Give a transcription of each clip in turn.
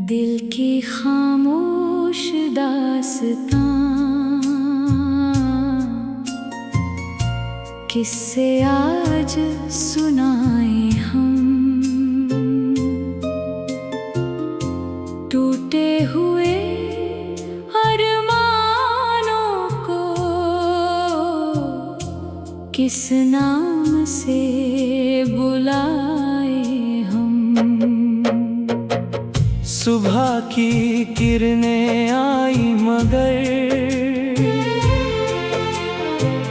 दिल की खामोश दास्तां किससे आज सुनाए हम। टूटे हुए अरमानों को किस नाम से बुलाए हम। सुबह की किरणें आई मगर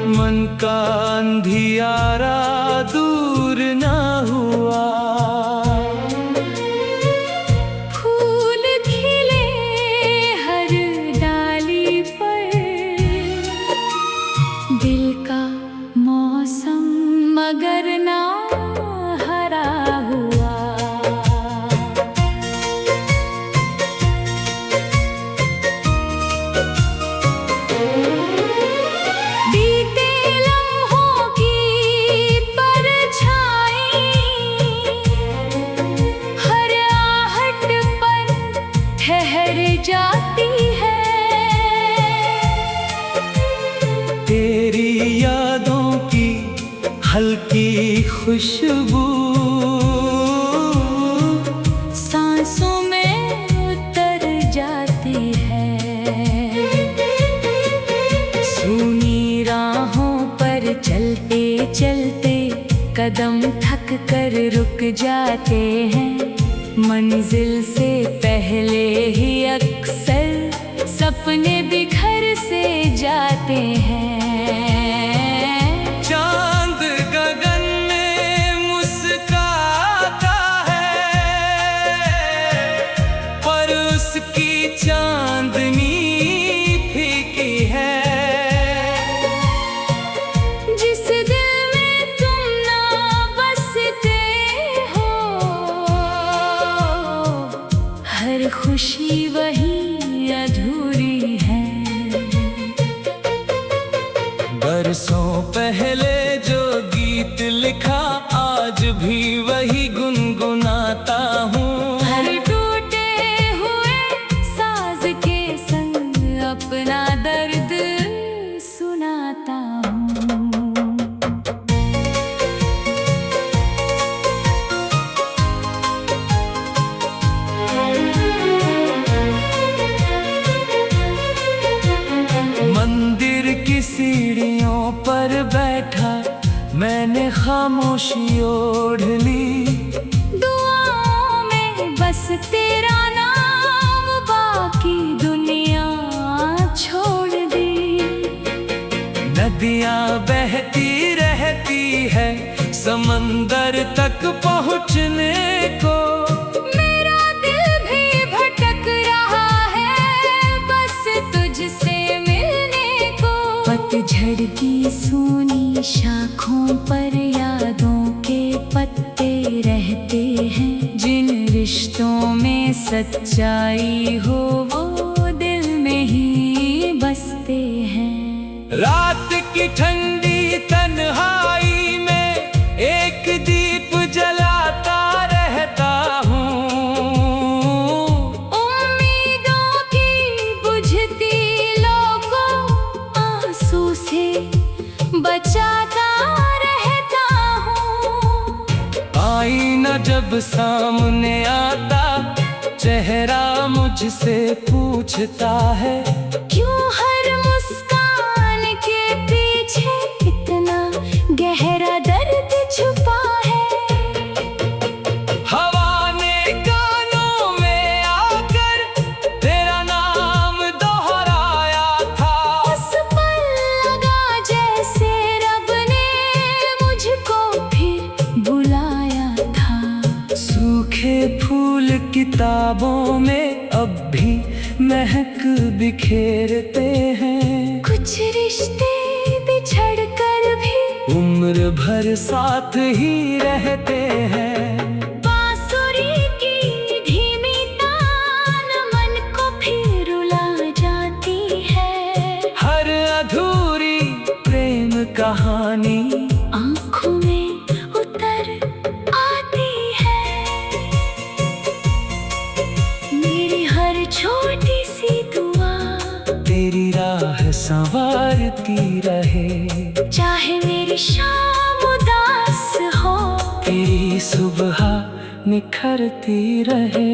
मन का अंधियारा दूर न हुआ। फूल खिले हर डाली पर, दिल का मौसम मगर ना हरा हुआ। ठहर जाती है तेरी यादों की हल्की खुशबू, सांसों में उतर जाती है। सूनी राहों पर चलते चलते कदम थक कर रुक जाते हैं। मंजिल से पहले ही अक्सर सपने बिखर से जाते हैं। चांद गगन में मुस्कुराता है पर उसकी चांदनी फीकी है। जिस दिल में तुम ना बसते हो, हर खुशी वही अधूरी है। बरसों पहले जो गीत लिखा आज भी वही गुनगुनाता हूँ। हर टूटे हुए साज के संग अपना दर्द सुनाता हूँ। मंदिर की सीढ़ियों पर बैठा मैंने खामोशी ओढ़ ली। दुआओं में बस तेरा नाम, बाकी दुनिया छोड़ दी। नदियाँ बहती रहती है समंदर तक पहुँचने को। मेरा दिल भी भटक रहा है बस तुझसे मिलने को। पतझड़ की सूनी शाखों पर यादों के पत्ते रहते हैं। जिन रिश्तों में सच्चाई हो वो दिल में ही बसते हैं। रात की ठंडी तन्हाई में एक दीप जलाता रहता हूँ। उम्मीदों की बुझती लौ को आंसू से बचाता रहता हूँ। आईना जब सामने आता चेहरा मुझसे पूछता है, क्यों हर मुस्कान के पीछे इतना गहरा दर्द छुपा है। हवा ने कानों में आकर तेरा नाम दोहराया था। उस पल लगा जैसे रब ने मुझको फिर बुलाया था। सूखे फूल किताबों में अब भी महक बिखेरते हैं। कुछ रिश्ते बिछड़ कर भी उम्र भर साथ ही रहते हैं। बांसुरी की धीमी तान मन को फिर रुला जाती है। हर अधूरी प्रेम कहानी आँखों में उतर आती है। मेरी संवारती रहे। चाहे मेरी शाम उदास हो, तेरी सुबह निखरती रहे।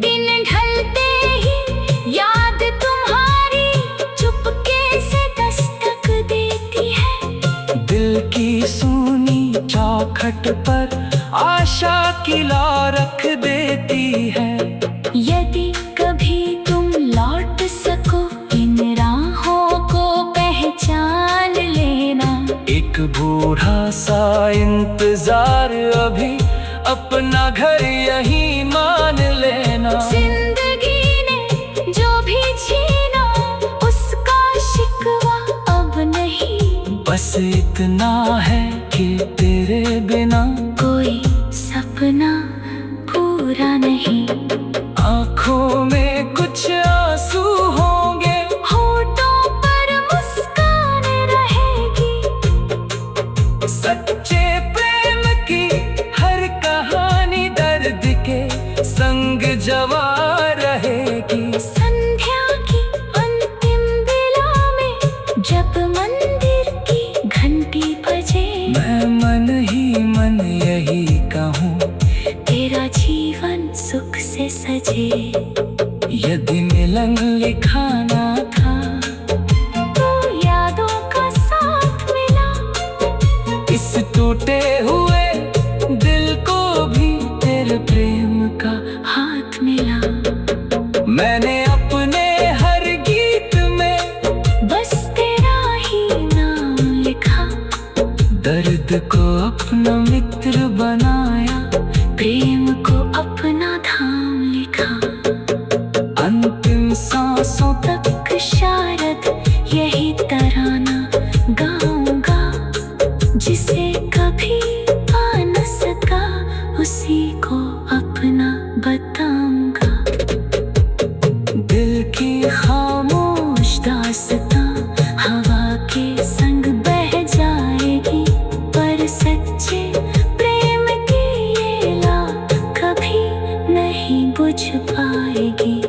दिन ढलते ही याद तुम्हारी चुपके से दस्तक देती है। दिल की सूनी चौखट पर आशा की लौ रख देती है। यदि कभी तुम लौट सको इन राहों को पहचान लेना। एक बूढ़ा सा इंतजार अभी, अपना घर यही मान लेना। जिंदगी ने जो भी छीना उसका शिकवा अब नहीं। बस इतना है कि तेरे बिना कोई सपना पूरा नहीं। आँखों में कुछ आंसू होंगे, होठों पर मुस्कान रहेगी। सच्चे प्रेम की हर कहानी दर्द के संग जवा रहेगी। संध्या की अंतिम बेला में जब मंदिर की घंटी बजे, मैं मन ही मन यही कहूँ, तेरा जीवन सुख से सजे। यदि मिलन लिखा ना था तो यादों का साथ मिला। इस टूटे हुए दिल को भी तेरे प्रेम का हाथ मिला। मैंने अपने हर गीत में बस तेरा ही नाम लिखा। दर्द को अपना मित्र बनाया, प्रेम को अपना धाम लिखा। अंतिम सांसों तक शायद यही तराना गाऊंगा। जिसे कभी पा न सका उसी को अपना बताऊंगा। दिल की खामोश दास्तां हवा के संग बह जाएगी। पर सच्चे प्रेम की ये ला कभी नहीं बुझ पाएगी।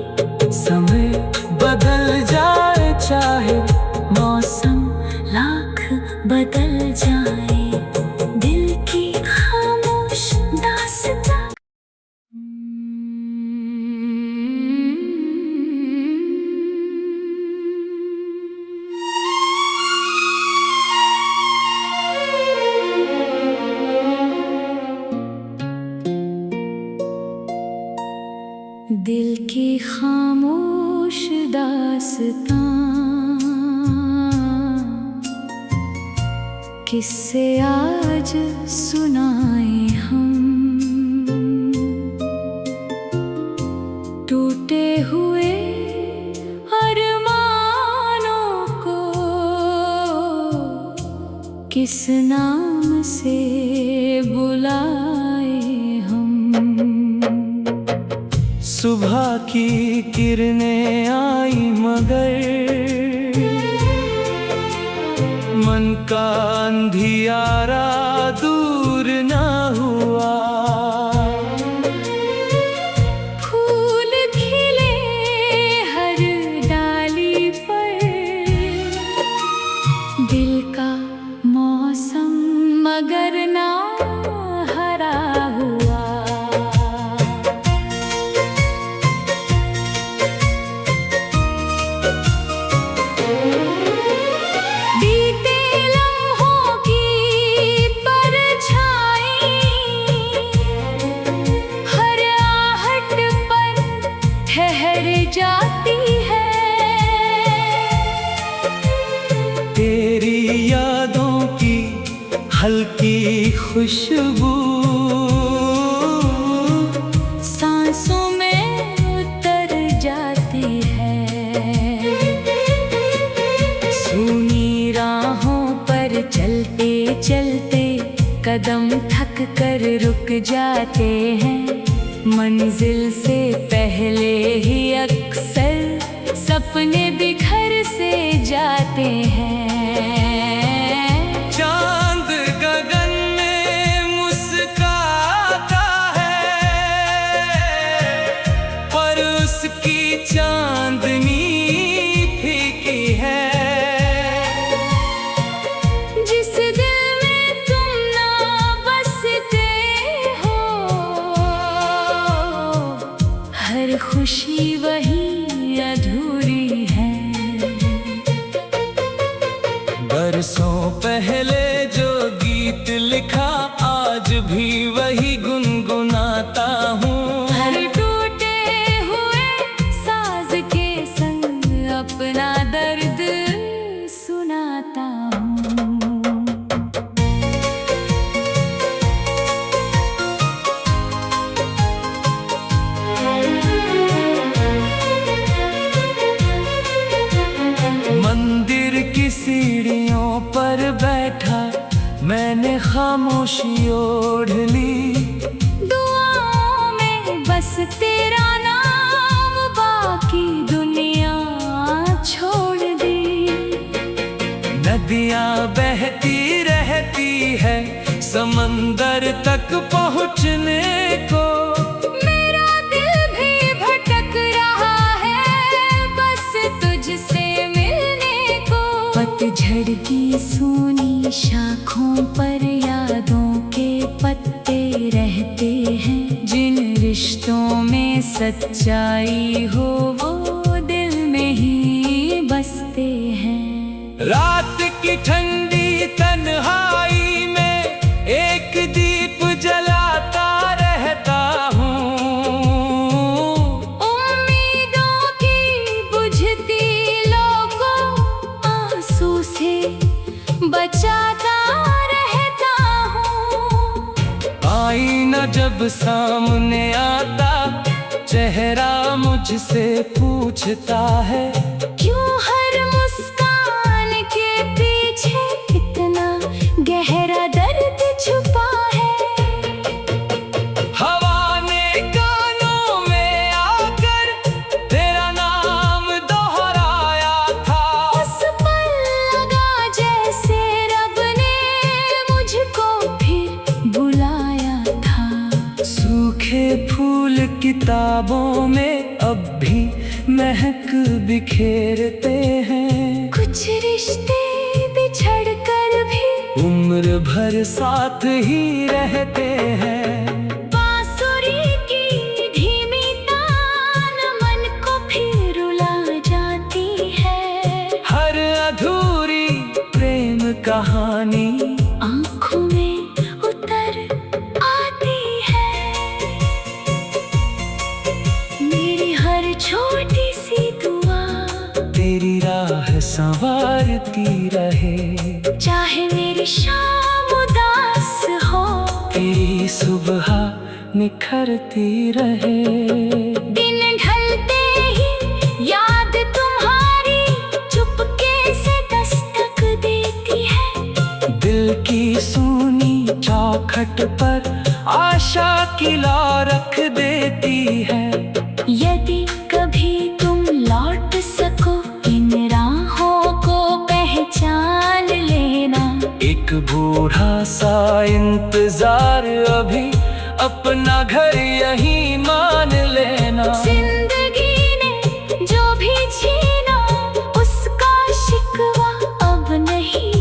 समय बदल जाए चाहे मौसम लाख बदल जाए, दिल की खामोश दास्तां। दिल की खामोश दास्तां, किससे आज सुनाए हम। टूटे हुए अरमानों को किस नाम से बुलाए हम। सुबह की किरणें आई मगर मन का अंधियारा दूर न हुआ। फूल खिले हर डाली पर, दिल का मौसम मगर ना हरा हुआ। बीते लम्हों की परछाई हर आहट पर ठहर जाती है। तेरी यादों की हल्की खुशबू सांसों में उतर जाती है। सूनी राहों पर चलते चलते कदम थक कर रुक जाते हैं। मंजिल से पहले ही अक्सर सपने बिखर से जाते हैं। चांद गगन में मुस्कुराता है, पर उसकी चांदनी फीकी है। पर खुशी वही अधूरी है। बरसों पहले जो गीत लिखा आज भी वही गुनगुनाता हूँ। हर टूटे हुए साज के संग अपना दर्द सुनाता हूँ। मंदिर की सीढ़ियों पर बैठा मैंने खामोशी ओढ़ ली। दुआओं में बस तेरा नाम, बाकी दुनिया छोड़ दी। नदियाँ बहती रहती है समंदर तक पहुँचने को। मेरा दिल भी भटक रहा है बस तुझसे मिलने को। पतझड़ की सूनी शाखों पर यादों के पत्ते रहते हैं। जिन रिश्तों में सच्चाई हो वो दिल में ही बसते हैं। रात की ठंडी तन्हाई में एक दीप जलाता रहता हूँ। उम्मीदों की बुझती लोगों आंसू से बचाता रहता हूँ। आईना जब सामने आता चेहरा मुझसे पूछता है, क्यों हर मुस्कान के पीछे इतना गहरा दर्द छुपा है। हवा ने कानों में आकर तेरा नाम दोहराया था। उस पल लगा जैसे रब ने मुझको फिर बुलाया था। सूखे फूल किताबों में अब भी महक बिखेरते हैं। कुछ रिश्ते बिछड़ कर भी उम्र भर साथ ही रहते हैं। बांसुरी की धीमी तान मन को फिर रुला जाती है। हर अधूरी प्रेम कहानी आँखों में उतर आती है। मेरी हर छोटी सी दुआ तेरी राह संवारती रहे। चाहे मेरी शाम उदास हो, तेरी सुबह निखरती रहे। दिन ढलते ही याद तुम्हारी चुपके से दस्तक देती है। दिल की सूनी चौखट पर आशा की लौ रख देती है। यदि कभी तुम लौट सको इन राहों को पहचान लेना। एक बूढ़ा सा इंतजार अभी अपना घर यही मान लेना। जिंदगी ने जो भी छीना उसका शिकवा अब नहीं।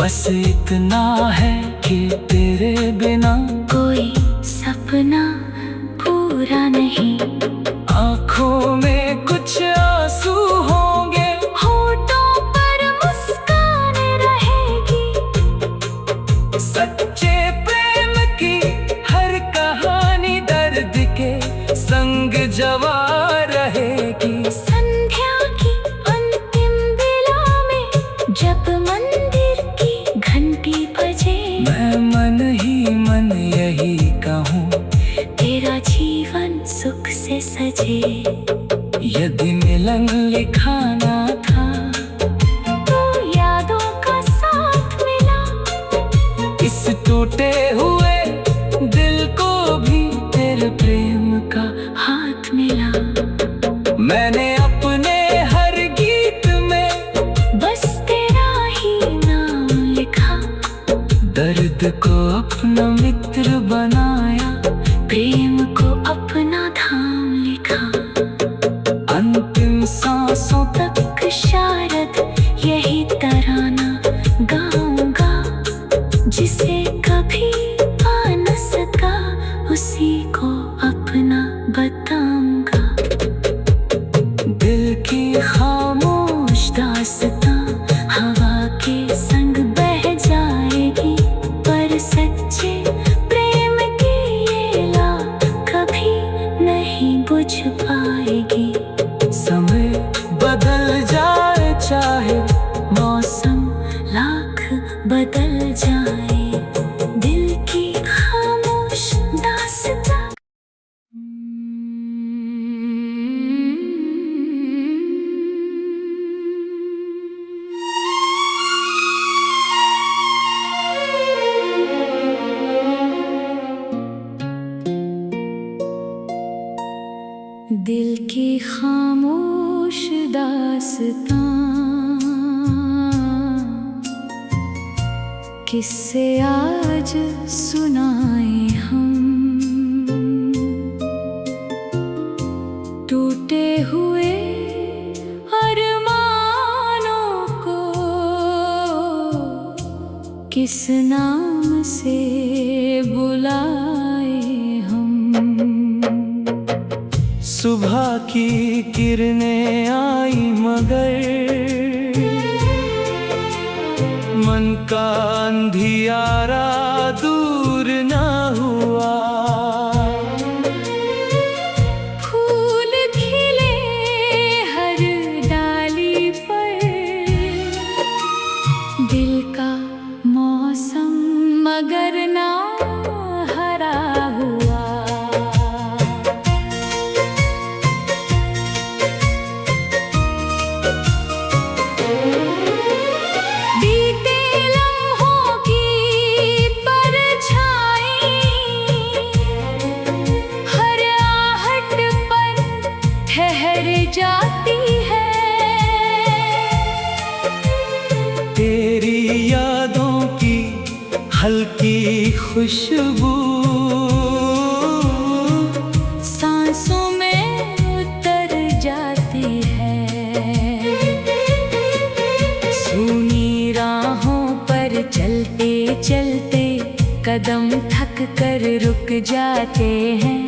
बस इतना है कि तेरे बिना कोई सपना पूरा नहीं। आँखों में कुछ आंसू होंगे, होठों पर मुस्कान रहेगी। सच्चे प्रेम की हर कहानी दर्द के संग जवा रहेगी। संध्या की अंतिम बेला में जब मंदिर की घंटी बजे, मैं मन ही मन यही कहूँ, तेरा जीवन सुख से सजे। यदि मिलन लिखा ना था तो यादों का साथ मिला। इस टूटे हुए दिल को भी तेरे प्रेम का हाथ मिला। मैंने अपने हर गीत में बस तेरा ही नाम लिखा। दर्द को अपना मित्र बनाया, प्रेम को अपना धाम लिखा। अंतिम सांसों तक शायद यही तराना गाऊंगा, जिसे कभी पा न सका उसी को अपना बताऊंगा। नहीं बुझ पाएगी। समय बदल जाए चाहे मौसम लाख बदल जाए, दिल की खामोश दास्तां। दिल की खामोश दास्तां, किससे आज सुनाए हम। टूटे हुए अरमानों को किस नाम से बुलाए हम। सुबह की किरणें आई मगर मन का अंधियारा दूर न हुआ। फूल खिले हर डाली पर, दिल का मौसम मगर ना हरा हुआ। जाती है तेरी यादों की हल्की खुशबू, सांसों में उतर जाती है। सूनी राहों पर चलते चलते कदम थक कर रुक जाते हैं।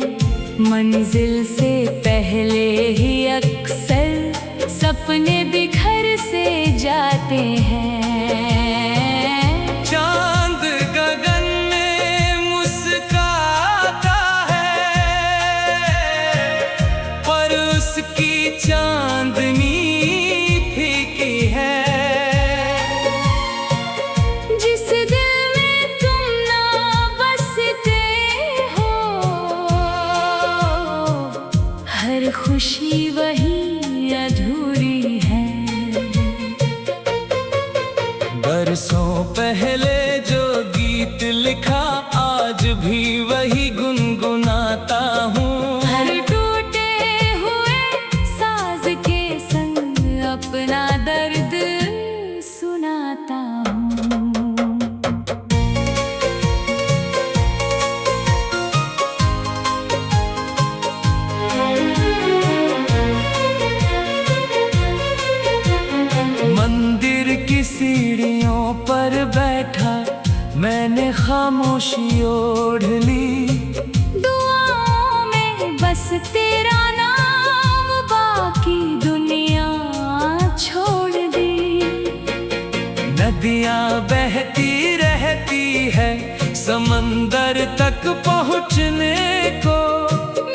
मंजिल से पहले ही अक्सर सपने बिखर से जाते हैं। चांद गगन में मुस्कुराता है, पर उसकी चांदनी फीकी है। जिस दिल में तुम ना बसते हो, हर खुशी वही अधूरी है। बरसों पहले जो गीत लिखा आज भी वही गुनगुनाता हूँ। हर टूटे हुए साज के संग अपना दर्द सुनाता हूँ। मंदिर की सीढ़ियों पर बैठा मैंने खामोशी ओढ़ ली। दुआओं में बस तेरा नाम, बाकी दुनिया छोड़ दी। नदियाँ बहती रहती है समंदर तक पहुँचने को।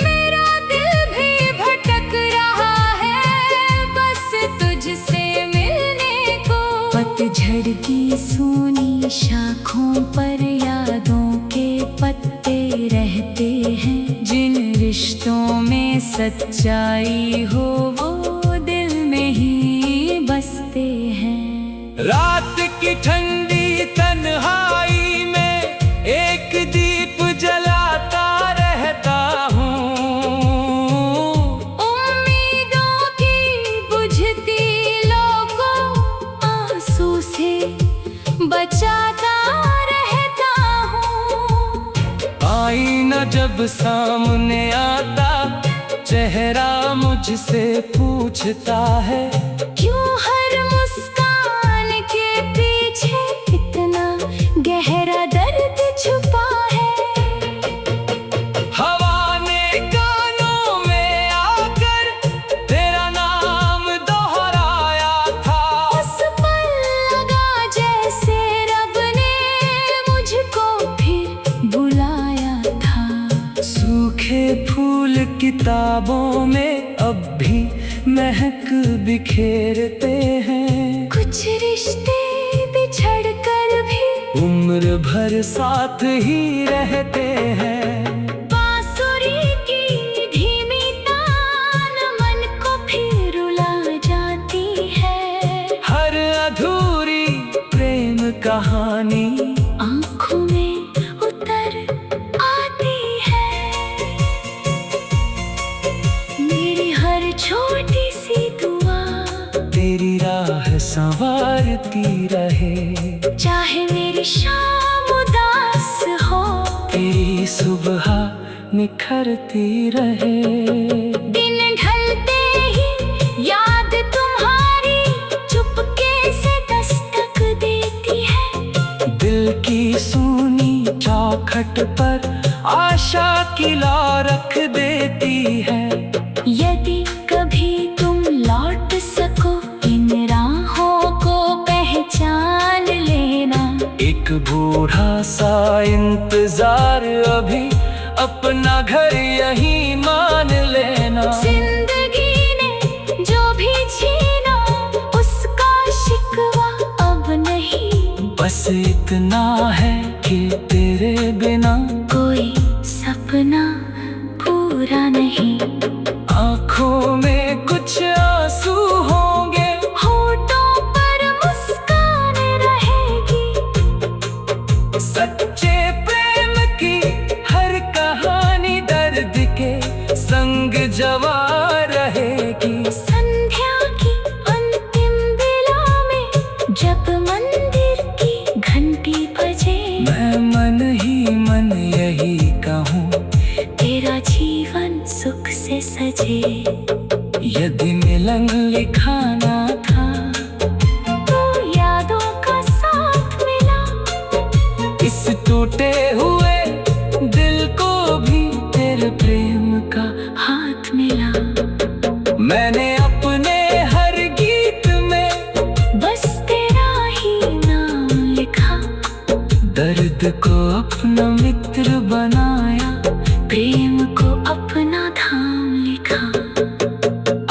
मेरा दिल भी भटक रहा है बस तुझसे मिलने को। पतझड़ की सूनी शाखों पर यादों के पत्ते रहते हैं। जिन रिश्तों में सच्चाई हो वो दिल में ही बसते हैं। रात की ठंडी तन्हाई में एक दीप जलाता रहता हूँ। उम्मीदों की बुझती लोगों आंसू से बचाता रहता हूँ। आईना जब सामने आता चेहरा मुझसे पूछता है, क्यों हर मुस्कान के पीछे इतना गहरा दर्द छुपा है। हवा ने कानों में आकर तेरा नाम दोहराया था। उस पल लगा जैसे रब ने मुझको फिर बुलाया था। सूखे फूल किताबों में अब भी महक बिखेरते हैं। कुछ रिश्ते बिछड़ कर भी उम्र भर साथ ही रहते हैं। बांसुरी की धीमी तान मन को फिर रुला जाती है। हर अधूरी प्रेम कहानी आँखों में उतर आती है। मेरी हर छोटी सी दुआ तेरी राह संवारती रहे। चाहे मेरी शाम उदास हो, तेरी सुबह निखरती रहे। दिन ढलते ही याद तुम्हारी चुपके से दस्तक देती है। दिल की सूनी चौखट पर आशा की लौ रख देती है। यदि कभी तुम लौट सको इन राहों को पहचान लेना। एक बूढ़ा सा इंतजार अभी अपना घर यही मान लेना। जिंदगी ने जो भी छीना उसका शिकवा अब नहीं। बस इतना है कि तेरे बिना कोई सपना पूरा नहीं। आँखों में कुछ आंसू होंगे, होठों पर मुस्कान रहेगी। सच्चे प्रेम की हर कहानी दर्द के संग जवा रहेगी। संध्या की अंतिम बेला में जब मंदिर की घंटी बजे, मैं मन ही मन यही कहूँ, तेरा जीवन सुख से सजे। यदि मिलन लिखा ना था तो यादों का साथ मिला। इस टूटे हुए दिल को भी तेरे प्रेम का हाथ मिला। मैंने अपने हर गीत में बस तेरा ही नाम लिखा। दर्द को अपना मित्र बनाया, प्रेम को अपना धाम लिखा।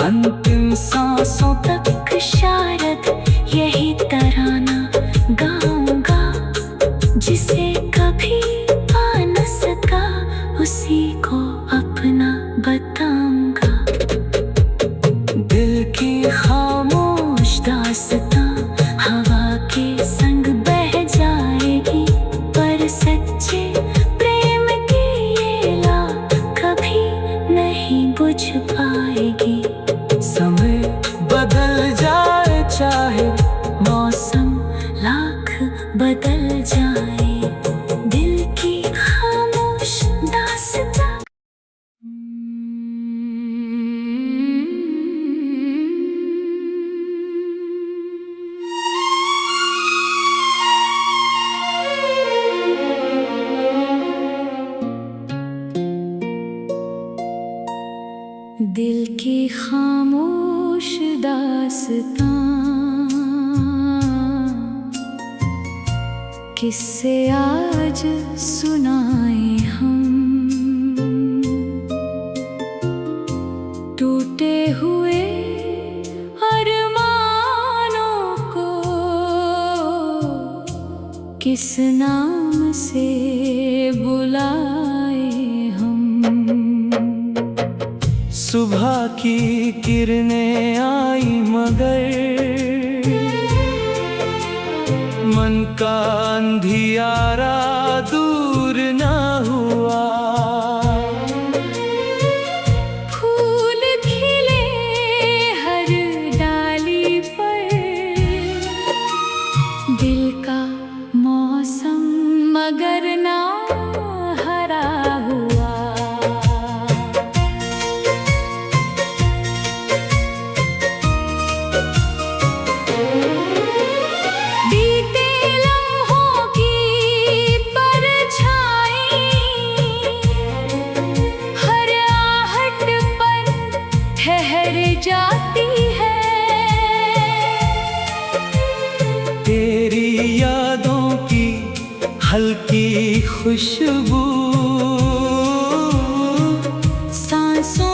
अंतिम सांसों तक शायद यही तराना गाऊंगा। जिसे कभी पा न सका उसी को अपना बताऊंगा। दिल की खामोश दास्तां हवा के संग बह जाएगी। पर सच्चे प्रेम की ये ला कभी नहीं बुझ पाएगी। समय बदल जाए चाहे मौसम लाख बदल जाए, दिल की खामोश दास्तां। दिल की खामोश दास्तां किससे आज सुनाए हम। टूटे हुए अरमानों को किस नाम से बुलाए हम। सुबह की किरणें आई मगर मन का अंधियारा दूर ना हुआ। फूल खिले हर डाली पर, दिल का मौसम मगर ना हरा हुआ। बीते लम्हों की परछाई हर आहट पर ठहर जाती है। तेरी यादों की हल्की खुशबू सांसों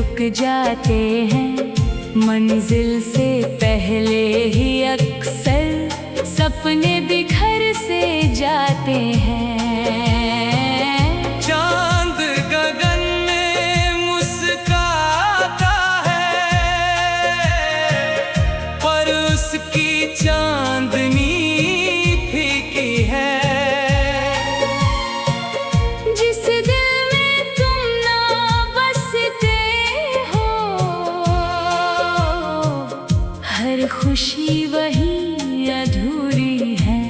रुक जाते हैं, मंजिल से पहले ही अक्सर सपने बिखर से जाते हैं। चांद गगन में मुस्कुराता है, पर उसकी चांदनी फीकी है। जिस दिल में तुम ना बसते हो, हर खुशी वही अधूरी है।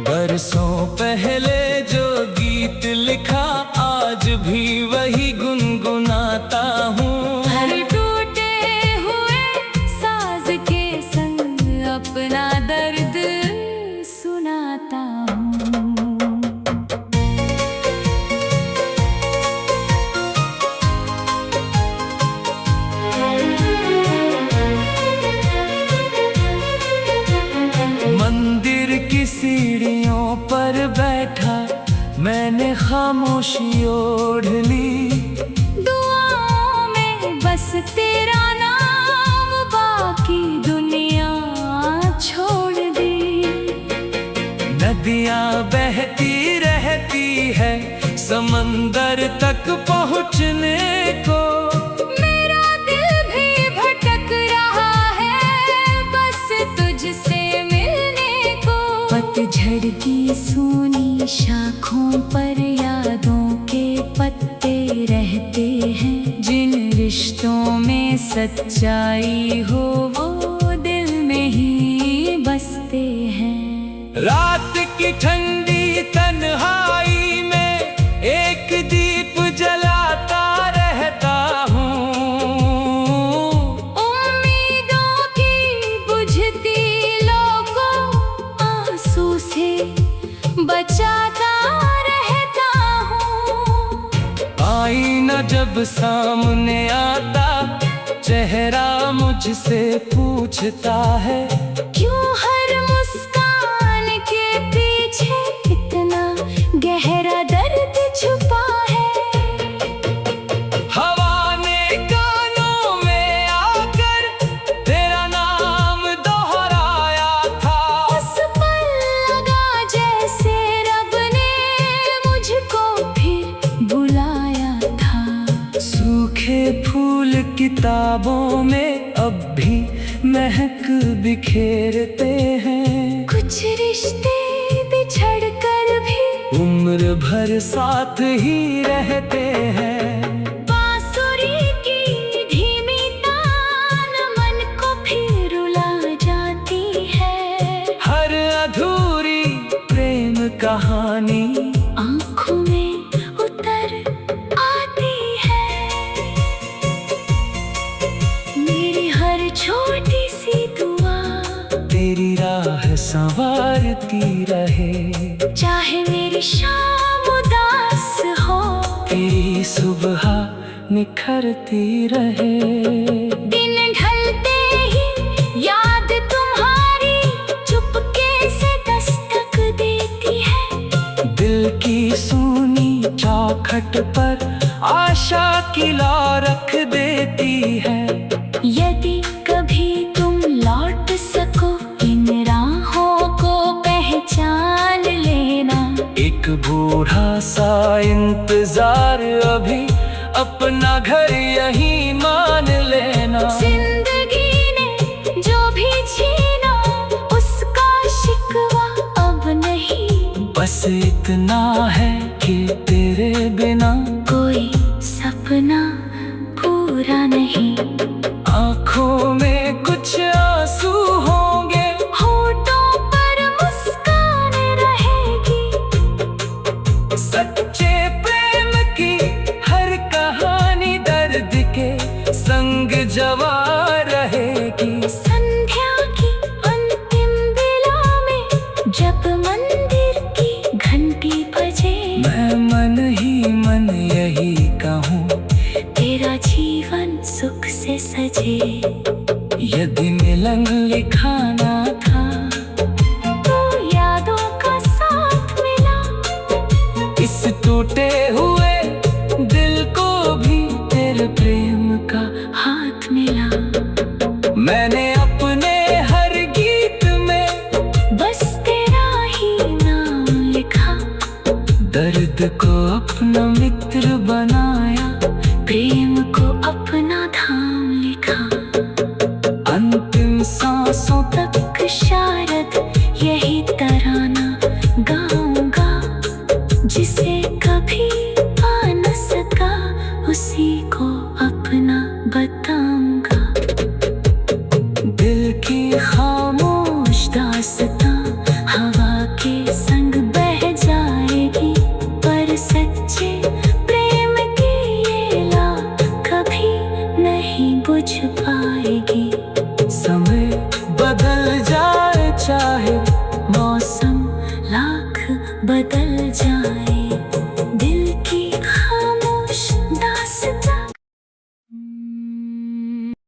बरसों पहले जो गीत लिखा, आज भी वही गुनगुनाता हूँ। हर टूटे हुए साज के संग अपना दर्द सुनाता हूँ। मंदिर की सीढ़ियों पर बैठा मैंने खामोशी ओढ़ ली। दुआओं में बस तेरा नाम, बाकी दुनिया छोड़ दी। नदियाँ बहती रहती है समंदर तक पहुँचने को। मेरा दिल भी भटक रहा है बस तुझसे मिलने को। पतझड़ की सूनी शाखों पर यादों के पत्ते रहते हैं। जिन रिश्तों में सच्चाई हो वो दिल में ही बसते हैं। रात की ठंडी तन्हाई में एक दीप जलाता रहता हूँ। उम्मीदों की बुझती लो को आंसू से बचाता रहता हूँ। आईना जब सामने आता, चेहरा मुझसे पूछता है, क्यों हर मुस्कान के पीछे इतना गहरा दर्द छुपा है। हवा ने कानों में आकर तेरा नाम दोहराया था। उस पल लगा जैसे रब ने मुझको फिर बुलाया था। सूखे फूल किताबों में अब भी महक बिखेरते हैं। कुछ रिश्ते बिछड़ कर भी उम्र भर साथ ही रहते हैं। बांसुरी की धीमी तान मन को फिर रुला जाती है। हर अधूरी प्रेम कहानी आँखों में उतर आती है। मेरी हर छोटी सी दुआ तेरी राह संवारती रहे। चाहे मेरी शाम उदास हो, तेरी सुबह निखरती रहे। दिन ढलते ही याद तुम्हारी चुपके से दस्तक देती है। दिल की सूनी चौखट पर आशा की लौ रख देती है। यदि कभी तुम लौट सको इन राहों को पहचान लेना। एक बूढ़ा सा इंतजार अभी, अपना घर यही मान लेना। जिंदगी ने जो भी छीना उसका शिकवा अब नहीं। बस इतना है कि तेरे बिना कोई सपना पूरा नहीं। आँखों में कुछ आंसू होंगे, होठों पर मुस्कान रहेगी। सच्चे प्रेम की हर कहानी दर्द के संग जवा रहेगी। संध्या की अंतिम बेला में जब मंदिर की घंटी बजे, मैं मन ही मन यही कहूँ, तेरा जीवन सुख से सजे। यदि मिलन लिखा ना था तो यादों का साथ मिला। इस टूटे हुए दिल को मैंने अपने हर गीत में बस तेरा ही नाम लिखा। दर्द को अपना मित्र बनाया, प्रेम को अपना धाम लिखा। अंतिम सांसों तक शायद यही तराना गाऊंगा, जिसे कभी पा न सका उसी को अपना बताऊंगा। दिल की खामोश दास्तां हवा के संग बह जाएगी, पर सच्चे प्रेम की ये ला कभी नहीं बुझ पाएगी। समय